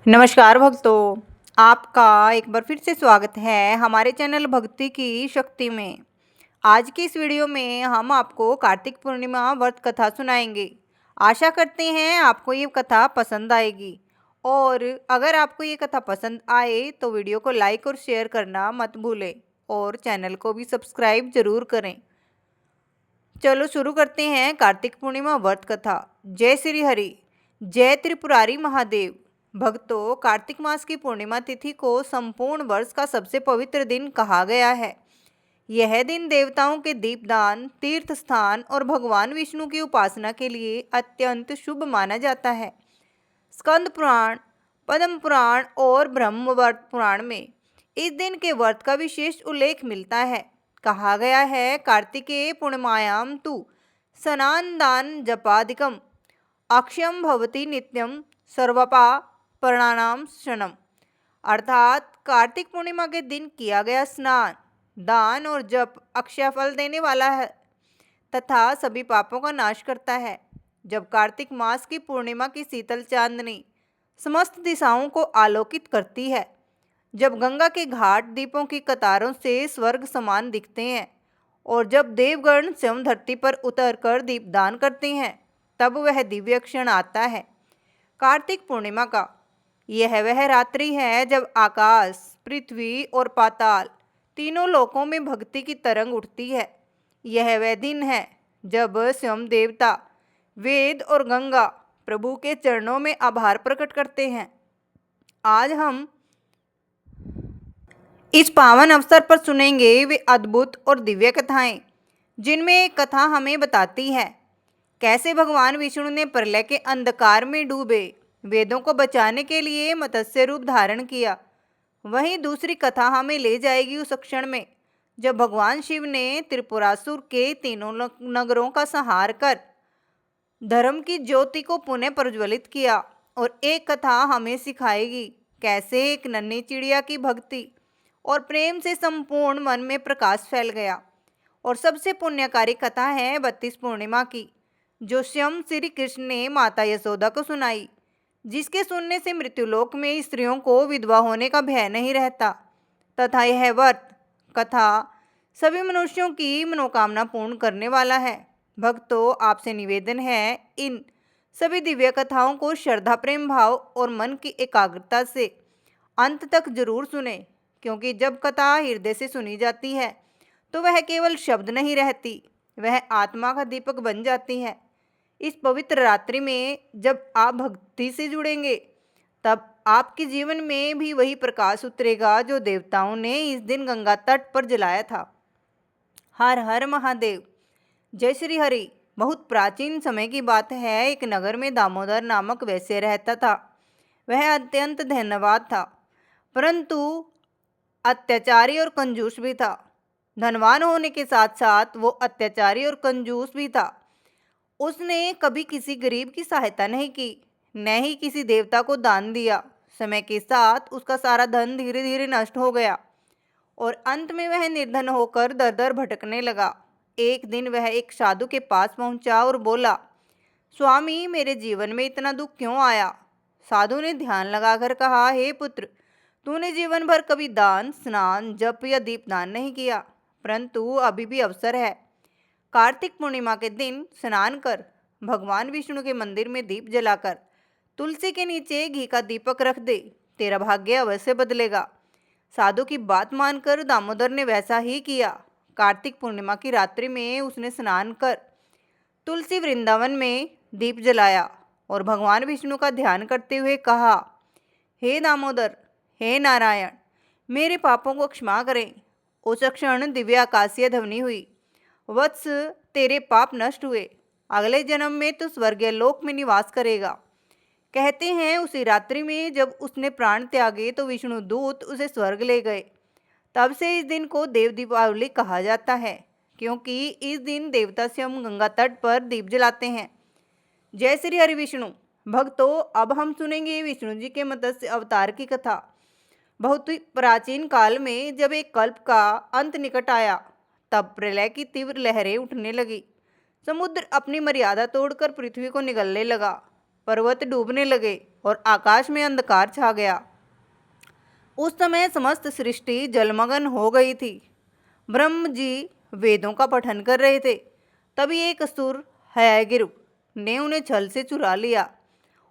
नमस्कार भक्तों, आपका एक बार फिर से स्वागत है हमारे चैनल भक्ति की शक्ति में। आज की इस वीडियो में हम आपको कार्तिक पूर्णिमा व्रत कथा सुनाएंगे। आशा करते हैं आपको ये कथा पसंद आएगी और अगर आपको ये कथा पसंद आए तो वीडियो को लाइक और शेयर करना मत भूलें और चैनल को भी सब्सक्राइब जरूर करें। चलो शुरू करते हैं कार्तिक पूर्णिमा व्रत कथा। जय श्री हरि, जय त्रिपुरारी महादेव। भक्तों, कार्तिक मास की पूर्णिमा तिथि को संपूर्ण वर्ष का सबसे पवित्र दिन कहा गया है। यह दिन देवताओं के दीपदान, तीर्थ स्थान और भगवान विष्णु की उपासना के लिए अत्यंत शुभ माना जाता है। स्कंद पुराण, पद्म पुराण और ब्रह्मवर्त पुराण में इस दिन के व्रत का विशेष उल्लेख मिलता है। कहा गया है, कार्तिकेय पूर्णिमायां तु स्नान दान जपादिकम अक्षयम भवति नित्यम सर्वपा प्रणानाम शनम। अर्थात कार्तिक पूर्णिमा के दिन किया गया स्नान, दान और जप अक्षय फल देने वाला है तथा सभी पापों का नाश करता है। जब कार्तिक मास की पूर्णिमा की शीतल चांदनी समस्त दिशाओं को आलोकित करती है, जब गंगा के घाट दीपों की कतारों से स्वर्ग समान दिखते हैं और जब देवगण स्वयं धरती पर उतरकर दीपदान करते हैं, तब वह दिव्य क्षण आता है। कार्तिक पूर्णिमा का यह वह रात्रि है जब आकाश, पृथ्वी और पाताल तीनों लोकों में भक्ति की तरंग उठती है। यह वह दिन है जब स्वयं देवता, वेद और गंगा प्रभु के चरणों में आभार प्रकट करते हैं। आज हम इस पावन अवसर पर सुनेंगे वे अद्भुत और दिव्य कथाएं, जिनमें एक कथा हमें बताती है कैसे भगवान विष्णु ने प्रलय के अंधकार में डूबे वेदों को बचाने के लिए मत्स्य रूप धारण किया। वहीं दूसरी कथा हमें ले जाएगी उस क्षण में जब भगवान शिव ने त्रिपुरासुर के तीनों नगरों का संहार कर धर्म की ज्योति को पुनः प्रज्वलित किया। और एक कथा हमें सिखाएगी कैसे एक नन्ही चिड़िया की भक्ति और प्रेम से संपूर्ण मन में प्रकाश फैल गया। और सबसे पुण्यकारी कथा है 32 पूर्णिमा की, जो स्वयं श्री कृष्ण ने माता यशोदा को सुनाई, जिसके सुनने से मृत्युलोक में स्त्रियों को विधवा होने का भय नहीं रहता तथा यह व्रत कथा सभी मनुष्यों की मनोकामना पूर्ण करने वाला है। भक्तों, आपसे निवेदन है, इन सभी दिव्य कथाओं को श्रद्धा, प्रेम भाव और मन की एकाग्रता से अंत तक जरूर सुने, क्योंकि जब कथा हृदय से सुनी जाती है तो वह केवल शब्द नहीं रहती, वह आत्मा का दीपक बन जाती है। इस पवित्र रात्रि में जब आप भक्ति से जुड़ेंगे, तब आपके जीवन में भी वही प्रकाश उतरेगा जो देवताओं ने इस दिन गंगा तट पर जलाया था। हर हर महादेव, जय श्री हरि। बहुत प्राचीन समय की बात है, एक नगर में दामोदर नामक वैश्य रहता था। वह अत्यंत धन्यवाद था, परंतु अत्याचारी और कंजूस भी था। धनवान होने के साथ साथ वो अत्याचारी और कंजूस भी था। उसने कभी किसी गरीब की सहायता नहीं की, न ही किसी देवता को दान दिया। समय के साथ उसका सारा धन धीरे धीरे नष्ट हो गया और अंत में वह निर्धन होकर दर दर भटकने लगा। एक दिन वह एक साधु के पास पहुंचा और बोला, स्वामी, मेरे जीवन में इतना दुख क्यों आया? साधु ने ध्यान लगाकर कहा, हे पुत्र, तूने जीवन भर कभी दान, स्नान, जप या दीपदान नहीं किया, परंतु अभी भी अवसर है। कार्तिक पूर्णिमा के दिन स्नान कर भगवान विष्णु के मंदिर में दीप जलाकर तुलसी के नीचे घी का दीपक रख दे, तेरा भाग्य अवश्य बदलेगा। साधु की बात मानकर दामोदर ने वैसा ही किया। कार्तिक पूर्णिमा की रात्रि में उसने स्नान कर तुलसी वृंदावन में दीप जलाया और भगवान विष्णु का ध्यान करते हुए कहा, हे दामोदर, हे नारायण, मेरे पापों को क्षमा करें। उस क्षण दिव्य आकाशीय ध्वनि हुई, वत्स, तेरे पाप नष्ट हुए, अगले जन्म में तू स्वर्गीय लोक में निवास करेगा। कहते हैं उसी रात्रि में जब उसने प्राण त्यागे तो विष्णु दूत उसे स्वर्ग ले गए। तब से इस दिन को देव दीपावली कहा जाता है, क्योंकि इस दिन देवता स्वयं गंगा तट पर दीप जलाते हैं। जय श्री हरि विष्णु। भक्तों, अब हम सुनेंगे विष्णु जी के मत्स्य अवतार की कथा। बहुत ही प्राचीन काल में जब एक कल्प का अंत निकट आया, तब प्रलय की तीव्र लहरें उठने लगी। समुद्र अपनी मर्यादा तोड़कर पृथ्वी को निगलने लगा। पर्वत डूबने लगे और आकाश में अंधकार छा गया। उस समय समस्त सृष्टि जलमग्न हो गई थी। ब्रह्म जी वेदों का पठन कर रहे थे। तभी एक असुर हयग्रीव ने उन्हें छल से चुरा लिया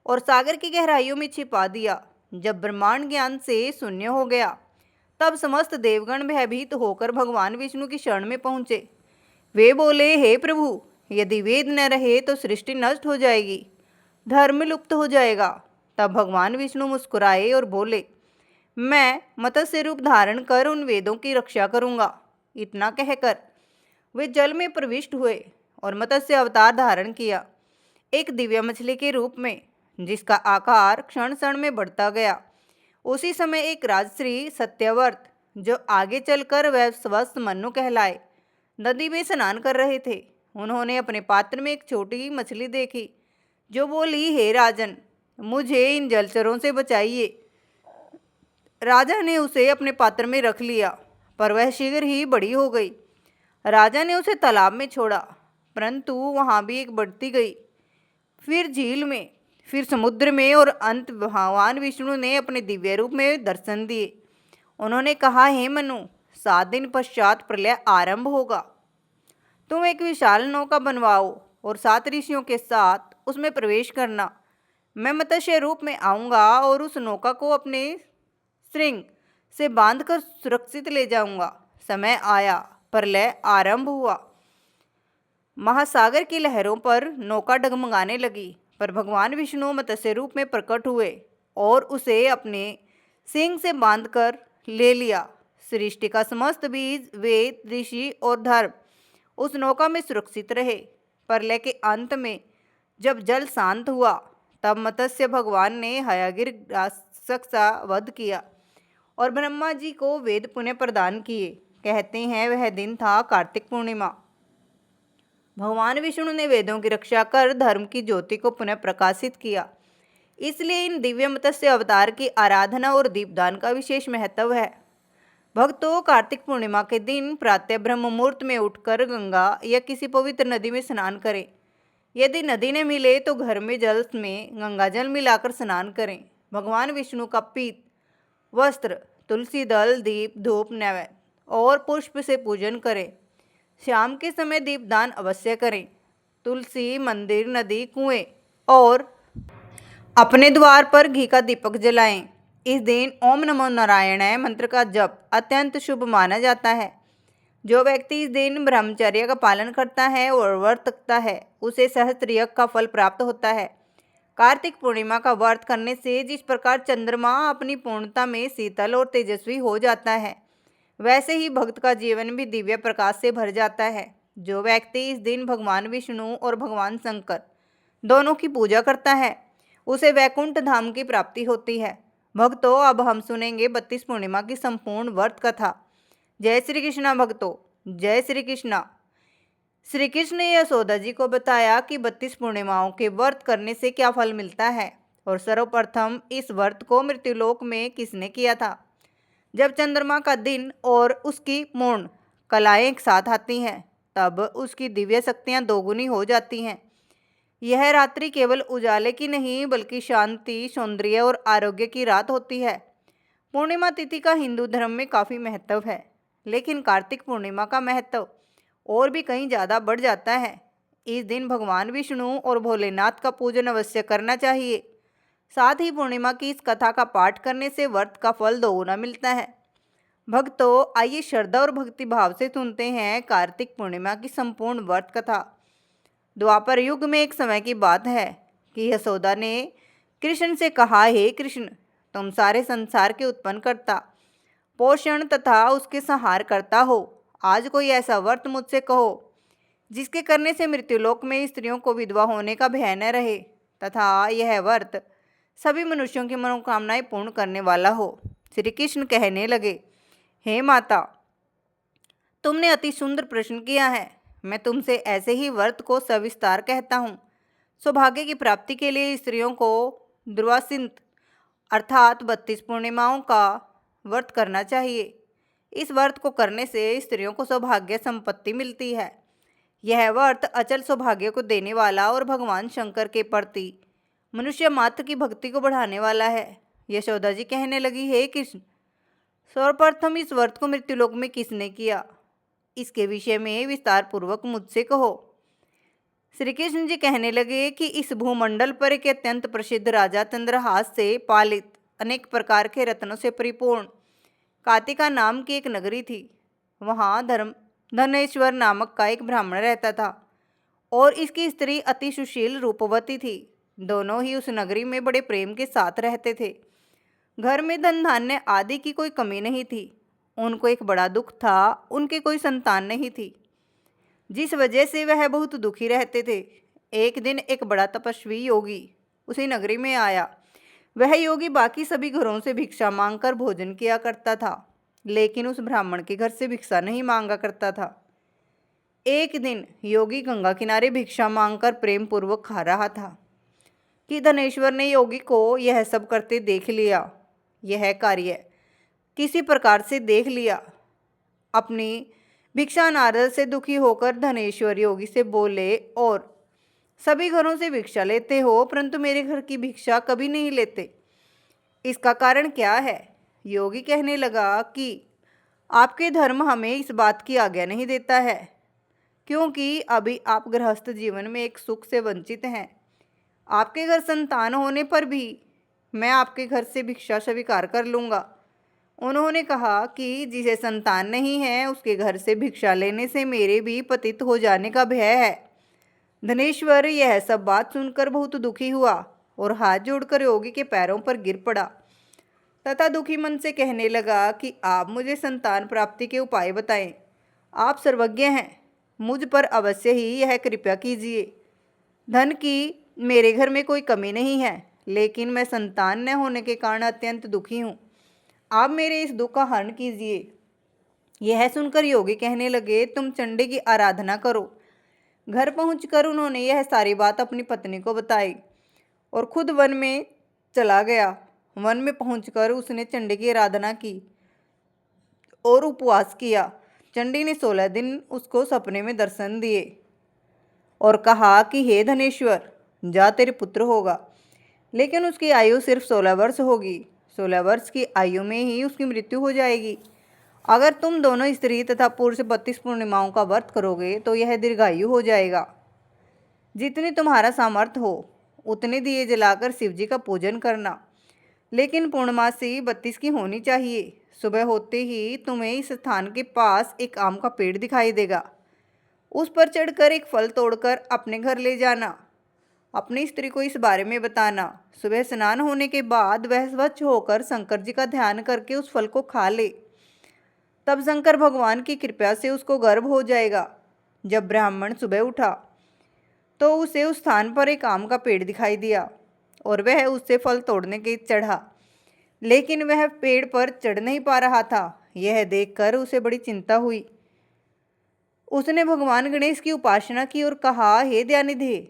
और सागर की गहराइयों में छिपा दिया। जब ब्रह्मांड ज्ञान से शून्य हो गया, तब समस्त देवगण भयभीत होकर भगवान विष्णु की शरण में पहुँचे। वे बोले, हे प्रभु, यदि वेद न रहे तो सृष्टि नष्ट हो जाएगी, धर्म लुप्त हो जाएगा। तब भगवान विष्णु मुस्कुराए और बोले, मैं मत्स्य रूप धारण कर उन वेदों की रक्षा करूंगा। इतना कहकर वे जल में प्रविष्ट हुए और मत्स्य अवतार धारण किया, एक दिव्य मछली के रूप में, जिसका आकार क्षण क्षण में बढ़ता गया। उसी समय एक राजश्री सत्यव्रत, जो आगे चलकर वह स्वस्थ मनु कहलाए, नदी में स्नान कर रहे थे। उन्होंने अपने पात्र में एक छोटी मछली देखी, जो बोली, हे राजन, मुझे इन जलचरों से बचाइए। राजा ने उसे अपने पात्र में रख लिया, पर वह शीघ्र ही बड़ी हो गई। राजा ने उसे तालाब में छोड़ा, परंतु वहाँ भी एक बढ़ती गई, फिर झील में, फिर समुद्र में, और अंत भगवान विष्णु ने अपने दिव्य रूप में दर्शन दिए। उन्होंने कहा, हे मनु, 7 दिन पश्चात प्रलय आरंभ होगा। तुम एक विशाल नौका बनवाओ और 7 ऋषियों के साथ उसमें प्रवेश करना। मैं मत्स्य रूप में आऊँगा और उस नौका को अपने श्रृंग से बांधकर सुरक्षित ले जाऊंगा। समय आया, प्रलय आरंभ हुआ। महासागर की लहरों पर नौका डगमगाने लगी, पर भगवान विष्णु मत्स्य रूप में प्रकट हुए और उसे अपने सिंह से बांधकर ले लिया। सृष्टि का समस्त बीज, वेद, ऋषि और धर्म उस नौका में सुरक्षित रहे। प्रलय के अंत में जब जल शांत हुआ, तब मत्स्य भगवान ने हयग्रीव राक्षस का वध किया और ब्रह्मा जी को वेद पुण्य प्रदान किए। कहते हैं वह दिन था कार्तिक पूर्णिमा। भगवान विष्णु ने वेदों की रक्षा कर धर्म की ज्योति को पुनः प्रकाशित किया। इसलिए इन दिव्य मत्स्य अवतार की आराधना और दीपदान का विशेष महत्व है। भक्तों, कार्तिक पूर्णिमा के दिन प्रातः ब्रह्म मुहूर्त में उठकर गंगा या किसी पवित्र नदी में स्नान करें। यदि नदी न मिले तो घर में जल में गंगा जल मिलाकर स्नान करें। भगवान विष्णु का पीत वस्त्र, तुलसी दल, दीप, धूप, नैवेद्य और पुष्प से पूजन करें। शाम के समय दीपदान अवश्य करें। तुलसी, मंदिर, नदी, कुएं और अपने द्वार पर घी का दीपक जलाएं। इस दिन ओम नमो नारायणाय मंत्र का जप अत्यंत शुभ माना जाता है। जो व्यक्ति इस दिन ब्रह्मचर्य का पालन करता है और व्रत रखता है, उसे सहस्त्र यज्ञ का फल प्राप्त होता है। कार्तिक पूर्णिमा का व्रत करने से जिस प्रकार चंद्रमा अपनी पूर्णता में शीतल और तेजस्वी हो जाता है, वैसे ही भक्त का जीवन भी दिव्य प्रकाश से भर जाता है। जो व्यक्ति इस दिन भगवान विष्णु और भगवान शंकर दोनों की पूजा करता है, उसे वैकुंठ धाम की प्राप्ति होती है। भक्तों, अब हम सुनेंगे 32 पूर्णिमा की संपूर्ण व्रत कथा। जय श्री कृष्णा भक्तों, जय श्री कृष्णा। श्री कृष्ण ने यशोदा जी को बताया कि 32 पूर्णिमाओं के व्रत करने से क्या फल मिलता है और सर्वप्रथम इस व्रत को मृत्युलोक में किसने किया था। जब चंद्रमा का दिन और उसकी पूर्ण कलाएं एक साथ आती हैं, तब उसकी दिव्य शक्तियां दोगुनी हो जाती हैं। यह रात्रि केवल उजाले की नहीं, बल्कि शांति, सौंदर्य और आरोग्य की रात होती है। पूर्णिमा तिथि का हिंदू धर्म में काफ़ी महत्व है, लेकिन कार्तिक पूर्णिमा का महत्व और भी कहीं ज़्यादा बढ़ जाता है। इस दिन भगवान विष्णु और भोलेनाथ का पूजन अवश्य करना चाहिए। साथ ही पूर्णिमा की इस कथा का पाठ करने से व्रत का फल दोगुना मिलता है। भक्तों, आइए श्रद्धा और भक्ति भाव से सुनते हैं कार्तिक पूर्णिमा की संपूर्ण व्रत कथा। द्वापर युग में एक समय की बात है कि यशोदा ने कृष्ण से कहा, हे कृष्ण, तुम सारे संसार के उत्पन्न करता, पोषण तथा उसके संहार करता हो। आज कोई ऐसा व्रत मुझसे कहो जिसके करने से मृत्युलोक में स्त्रियों को विधवा होने का भय न रहे तथा यह व्रत सभी मनुष्यों की मनोकामनाएं पूर्ण करने वाला हो। श्री कृष्ण कहने लगे, हे माता, तुमने अति सुंदर प्रश्न किया है। मैं तुमसे ऐसे ही व्रत को सविस्तार कहता हूँ। सौभाग्य की प्राप्ति के लिए स्त्रियों को दुर्वासित अर्थात 32 पूर्णिमाओं का व्रत करना चाहिए। इस व्रत को करने से स्त्रियों को सौभाग्य संपत्ति मिलती है। यह व्रत अचल सौभाग्य को देने वाला और भगवान शंकर के प्रति मनुष्य मात्र की भक्ति को बढ़ाने वाला है। यशोदा जी कहने लगी, हे कृष्ण, सर्वप्रथम इस व्रत को मृत्युलोक में किसने किया, इसके विषय में विस्तार पूर्वक मुझसे कहो। श्री कृष्ण जी कहने लगे कि इस भूमंडल पर एक अत्यंत प्रसिद्ध राजा चंद्रहास से पालित अनेक प्रकार के रत्नों से परिपूर्ण कातिका नाम की एक नगरी थी। वहाँ धनेश्वर नामक का एक ब्राह्मण रहता था और इसकी स्त्री अति सुशील रूपवती थी। दोनों ही उस नगरी में बड़े प्रेम के साथ रहते थे। घर में धन धान्य आदि की कोई कमी नहीं थी। उनको एक बड़ा दुख था, उनके कोई संतान नहीं थी, जिस वजह से वह बहुत दुखी रहते थे। एक दिन एक बड़ा तपस्वी योगी उसी नगरी में आया। वह योगी बाकी सभी घरों से भिक्षा मांगकर भोजन किया करता था, लेकिन उस ब्राह्मण के घर से भिक्षा नहीं मांगा करता था। एक दिन योगी गंगा किनारे भिक्षा मांगकर प्रेम पूर्वक खा रहा था कि धनेश्वर ने योगी को यह सब करते देख लिया। यह कार्य किसी प्रकार से देख लिया। अपनी भिक्षा नारद से दुखी होकर धनेश्वर योगी से बोले, और सभी घरों से भिक्षा लेते हो परंतु मेरे घर की भिक्षा कभी नहीं लेते, इसका कारण क्या है? योगी कहने लगा कि आपके धर्म हमें इस बात की आज्ञा नहीं देता है, क्योंकि अभी आप गृहस्थ जीवन में एक सुख से वंचित हैं। आपके घर संतान होने पर भी मैं आपके घर से भिक्षा स्वीकार कर लूँगा। उन्होंने कहा कि जिसे संतान नहीं है उसके घर से भिक्षा लेने से मेरे भी पतित हो जाने का भय है। धनेश्वर यह सब बात सुनकर बहुत दुखी हुआ और हाथ जोड़कर योगी के पैरों पर गिर पड़ा तथा दुखी मन से कहने लगा कि आप मुझे संतान प्राप्ति के उपाय बताएं। आप सर्वज्ञ हैं, मुझ पर अवश्य ही यह कृपा कीजिए। धन की मेरे घर में कोई कमी नहीं है, लेकिन मैं संतान न होने के कारण अत्यंत दुखी हूँ। आप मेरे इस दुख का हरण कीजिए। यह सुनकर योगी कहने लगे, तुम चंडी की आराधना करो। घर पहुंचकर उन्होंने यह सारी बात अपनी पत्नी को बताई और खुद वन में चला गया। वन में पहुंचकर उसने चंडी की आराधना की और उपवास किया। चंडी ने 16 दिन उसको सपने में दर्शन दिए और कहा कि हे धनेश्वर, जा तेरे पुत्र होगा, लेकिन उसकी आयु सिर्फ 16 वर्ष होगी। 16 वर्ष की आयु में ही उसकी मृत्यु हो जाएगी। अगर तुम दोनों स्त्री तथा पुरुष 32 पूर्णिमाओं का व्रत करोगे तो यह दीर्घायु हो जाएगा। जितनी तुम्हारा सामर्थ्य हो उतने दिए जलाकर शिव जी का पूजन करना, लेकिन पूर्णमासी 32 की होनी चाहिए। सुबह होते ही तुम्हें इस स्थान के पास एक आम का पेड़ दिखाई देगा। उस पर चढ़कर एक फल तोड़कर अपने घर ले जाना। अपनी स्त्री को इस बारे में बताना। सुबह स्नान होने के बाद वह स्वच्छ होकर शंकर जी का ध्यान करके उस फल को खा ले। तब शंकर भगवान की कृपा से उसको गर्भ हो जाएगा। जब ब्राह्मण सुबह उठा तो उसे उस स्थान पर एक आम का पेड़ दिखाई दिया और वह उससे फल तोड़ने के चढ़ा, लेकिन वह पेड़ पर चढ़ नहीं पा रहा था। यह देखकर उसे बड़ी चिंता हुई। उसने भगवान गणेश की उपासना की और कहा, हे दयानिधि,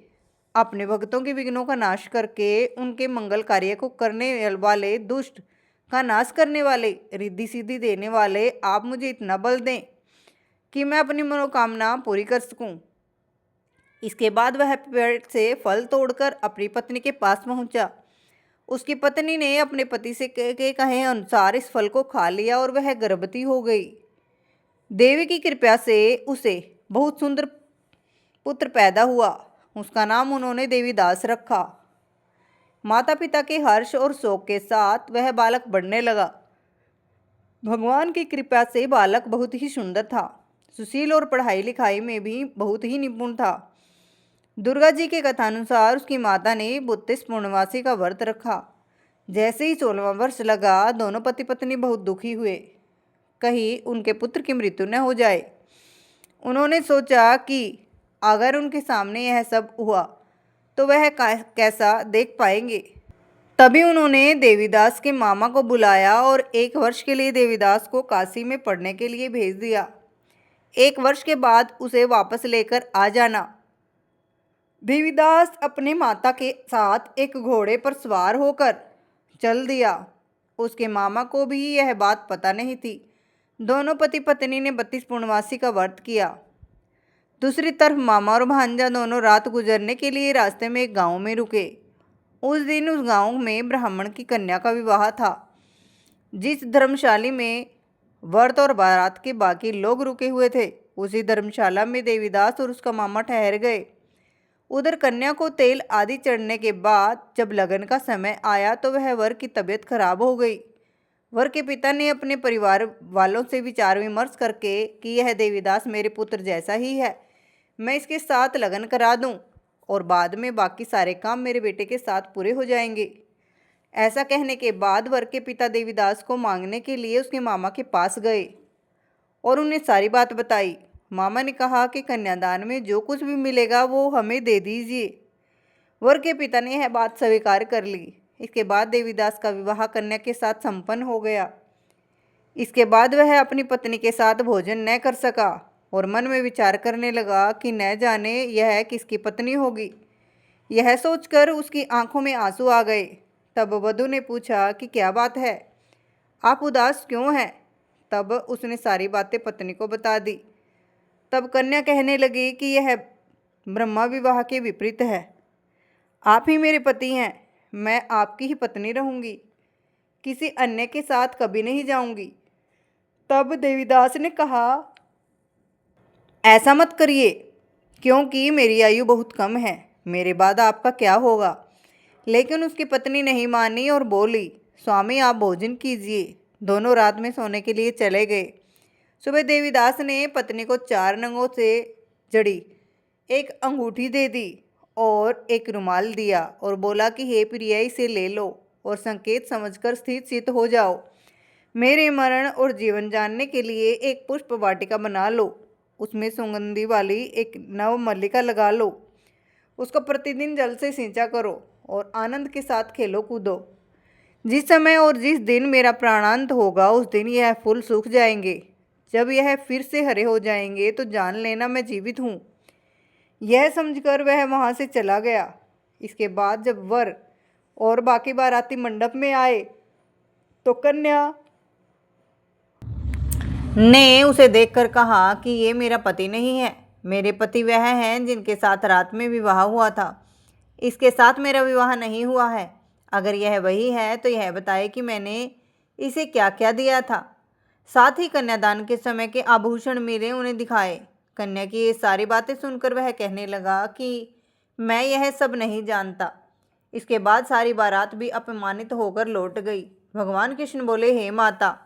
अपने भक्तों के विघ्नों का नाश करके उनके मंगल कार्य को करने वाले, दुष्ट का नाश करने वाले, रिद्धि सिद्धि देने वाले, आप मुझे इतना बल दें कि मैं अपनी मनोकामना पूरी कर सकूं। इसके बाद वह पेड़ से फल तोड़कर अपनी पत्नी के पास पहुंचा। उसकी पत्नी ने अपने पति से कहे अनुसार इस फल को खा लिया और वह गर्भवती हो गई। देवी की कृपा से उसे बहुत सुंदर पुत्र पैदा हुआ। उसका नाम उन्होंने देवीदास रखा। माता पिता के हर्ष और शोक के साथ वह बालक बढ़ने लगा। भगवान की कृपा से बालक बहुत ही सुंदर था, सुशील और पढ़ाई लिखाई में भी बहुत ही निपुण था। दुर्गा जी के कथानुसार उसकी माता ने 32 पूर्णमासी का व्रत रखा। जैसे ही 16वां वर्ष लगा, दोनों पति पत्नी बहुत दुखी हुए, कहीं उनके पुत्र की मृत्यु न हो जाए। उन्होंने सोचा कि अगर उनके सामने यह सब हुआ तो वह कैसा देख पाएंगे। तभी उन्होंने देवीदास के मामा को बुलाया और 1 वर्ष के लिए देवीदास को काशी में पढ़ने के लिए भेज दिया। 1 वर्ष के बाद उसे वापस लेकर आ जाना। देवीदास अपने माता के साथ एक घोड़े पर सवार होकर चल दिया। उसके मामा को भी यह बात पता नहीं थी। दोनों पति पत्नी ने 32 पूर्णमासी का व्रत किया। दूसरी तरफ मामा और भांजा दोनों रात गुजरने के लिए रास्ते में एक गांव में रुके। उस दिन उस गांव में ब्राह्मण की कन्या का विवाह था। जिस धर्मशाला में व्रत और बारात के बाकी लोग रुके हुए थे, उसी धर्मशाला में देवीदास और उसका मामा ठहर गए। उधर कन्या को तेल आदि चढ़ने के बाद जब लगन का समय आया तो वह वर की तबीयत खराब हो गई। वर के पिता ने अपने परिवार वालों से विचार विमर्श करके कि यह देवीदास मेरे पुत्र जैसा ही है, मैं इसके साथ लगन करा दूं और बाद में बाकी सारे काम मेरे बेटे के साथ पूरे हो जाएंगे। ऐसा कहने के बाद वर के पिता देवीदास को मांगने के लिए उसके मामा के पास गए और उन्हें सारी बात बताई। मामा ने कहा कि कन्यादान में जो कुछ भी मिलेगा वो हमें दे दीजिए। वर के पिता ने यह बात स्वीकार कर ली। इसके बाद देवीदास का विवाह कन्या के साथ संपन्न हो गया। इसके बाद वह अपनी पत्नी के साथ भोजन न कर सका और मन में विचार करने लगा कि न जाने यह किसकी पत्नी होगी। यह सोचकर उसकी आंखों में आंसू आ गए। तब वधू ने पूछा कि क्या बात है, आप उदास क्यों हैं? तब उसने सारी बातें पत्नी को बता दी। तब कन्या कहने लगी कि यह ब्रह्मा विवाह के विपरीत है। आप ही मेरे पति हैं, मैं आपकी ही पत्नी रहूंगी, किसी अन्य के साथ कभी नहीं जाऊंगी। तब देवीदास ने कहा, ऐसा मत करिए, क्योंकि मेरी आयु बहुत कम है, मेरे बाद आपका क्या होगा। लेकिन उसकी पत्नी नहीं मानी और बोली, स्वामी आप भोजन कीजिए। दोनों रात में सोने के लिए चले गए। सुबह देवीदास ने पत्नी को 4 नंगों से जड़ी एक अंगूठी दे दी और एक रुमाल दिया और बोला कि हे प्रिया, इसे ले लो और संकेत समझकर स्थिर चित हो जाओ। मेरे मरण और जीवन जानने के लिए एक पुष्प वाटिका बना लो, उसमें सुगंधी वाली एक नव मल्लिका लगा लो, उसको प्रतिदिन जल से सिंचा करो और आनंद के साथ खेलो कूदो। जिस समय और जिस दिन मेरा प्राणांत होगा उस दिन यह फूल सूख जाएंगे। जब यह फिर से हरे हो जाएंगे तो जान लेना मैं जीवित हूँ। यह समझकर वह वहाँ से चला गया। इसके बाद जब वर और बाकी बाराती मंडप में आए तो कन्या ने उसे देखकर कहा कि ये मेरा पति नहीं है, मेरे पति वह हैं जिनके साथ रात में विवाह हुआ था। इसके साथ मेरा विवाह नहीं हुआ है। अगर यह वही है तो यह बताए कि मैंने इसे क्या क्या दिया था। साथ ही कन्यादान के समय के आभूषण मिले उन्हें दिखाए। कन्या की ये सारी बातें सुनकर वह कहने लगा कि मैं यह सब नहीं जानता। इसके बाद सारी बारात भी अपमानित होकर लौट गई। भगवान कृष्ण बोले, हे माता।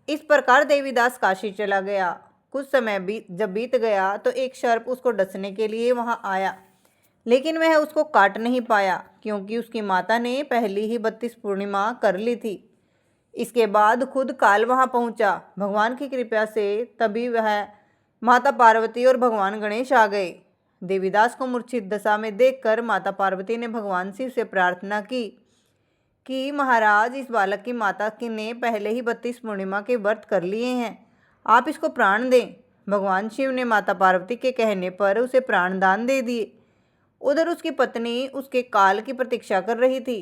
इस प्रकार देवीदास काशी चला गया। कुछ समय जब बीत गया तो एक सर्प उसको डसने के लिए वहां आया, लेकिन वह उसको काट नहीं पाया क्योंकि उसकी माता ने पहली ही 32 पूर्णिमा कर ली थी। इसके बाद खुद काल वहां पहुंचा। भगवान की कृपा से तभी वह माता पार्वती और भगवान गणेश आ गए। देवीदास को मूर्छित दशा में देखकर माता पार्वती ने भगवान शिव से प्रार्थना की कि महाराज, इस बालक की माता की ने पहले ही 32 पूर्णिमा के व्रत कर लिए हैं, आप इसको प्राण दें। भगवान शिव ने माता पार्वती के कहने पर उसे प्राण दान दे दिए। उधर उसकी पत्नी उसके काल की प्रतीक्षा कर रही थी।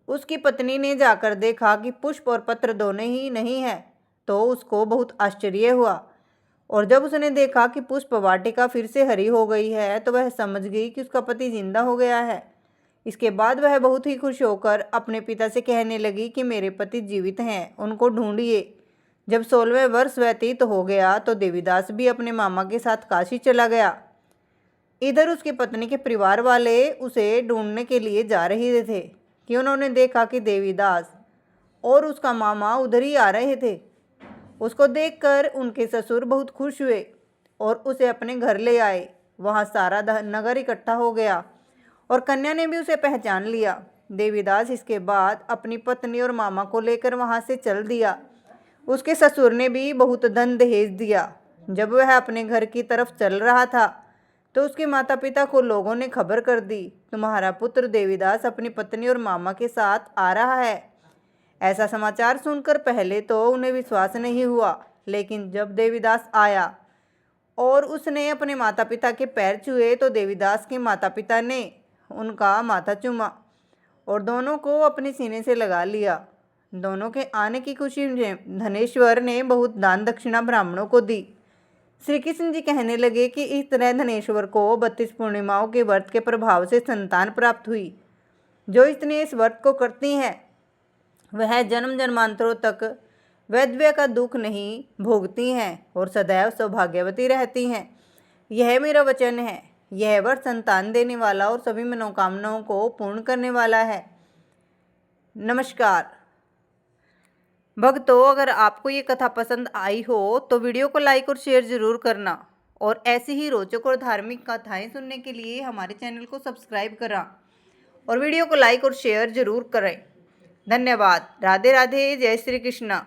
उसकी पत्नी ने जाकर देखा कि पुष्प और पत्र दोनों ही नहीं है, तो उसको बहुत आश्चर्य हुआ। और जब उसने देखा कि पुष्प वाटिका फिर से हरी हो गई है तो वह समझ गई कि उसका पति जिंदा हो गया है। इसके बाद वह बहुत ही खुश होकर अपने पिता से कहने लगी कि मेरे पति जीवित हैं, उनको ढूंढिए। जब 16वें वर्ष व्यतीत हो गया तो देवीदास भी अपने मामा के साथ काशी चला गया। इधर उसकी पत्नी के परिवार वाले उसे ढूंढने के लिए जा रहे थे कि उन्होंने देखा कि देवीदास और उसका मामा उधर ही आ रहे थे। उसको देखकर उनके ससुर बहुत खुश हुए और उसे अपने घर ले आए। वहाँ सारा नगर इकट्ठा हो गया और कन्या ने भी उसे पहचान लिया। देवीदास इसके बाद अपनी पत्नी और मामा को लेकर वहाँ से चल दिया। उसके ससुर ने भी बहुत धन दहेज दिया। जब वह अपने घर की तरफ चल रहा था तो उसके माता पिता को लोगों ने खबर कर दी, तुम्हारा पुत्र देवीदास अपनी पत्नी और मामा के साथ आ रहा है। ऐसा समाचार सुनकर पहले तो उन्हें विश्वास नहीं हुआ, लेकिन जब देवीदास आया और उसने अपने माता पिता के पैर छुए तो देवीदास के माता पिता ने उनका माथा चूमा और दोनों को अपने सीने से लगा लिया। दोनों के आने की खुशी में धनेश्वर ने बहुत दान दक्षिणा ब्राह्मणों को दी। श्री कृष्ण जी कहने लगे कि इस तरह धनेश्वर को 32 पूर्णिमाओं के व्रत के प्रभाव से संतान प्राप्त हुई। जो स्त्रियाँ इस व्रत को करती हैं वह जन्म जन्मांतरों तक वैधव्य का दुख नहीं भोगती हैं और सदैव सौभाग्यवती रहती हैं। यह मेरा वचन है। यह व्रत संतान देने वाला और सभी मनोकामनाओं को पूर्ण करने वाला है। नमस्कार भक्तों, अगर आपको ये कथा पसंद आई हो तो वीडियो को लाइक और शेयर ज़रूर करना और ऐसी ही रोचक और धार्मिक कथाएं सुनने के लिए हमारे चैनल को सब्सक्राइब करा और वीडियो को लाइक और शेयर ज़रूर करें। धन्यवाद। राधे राधे। जय श्री कृष्ण।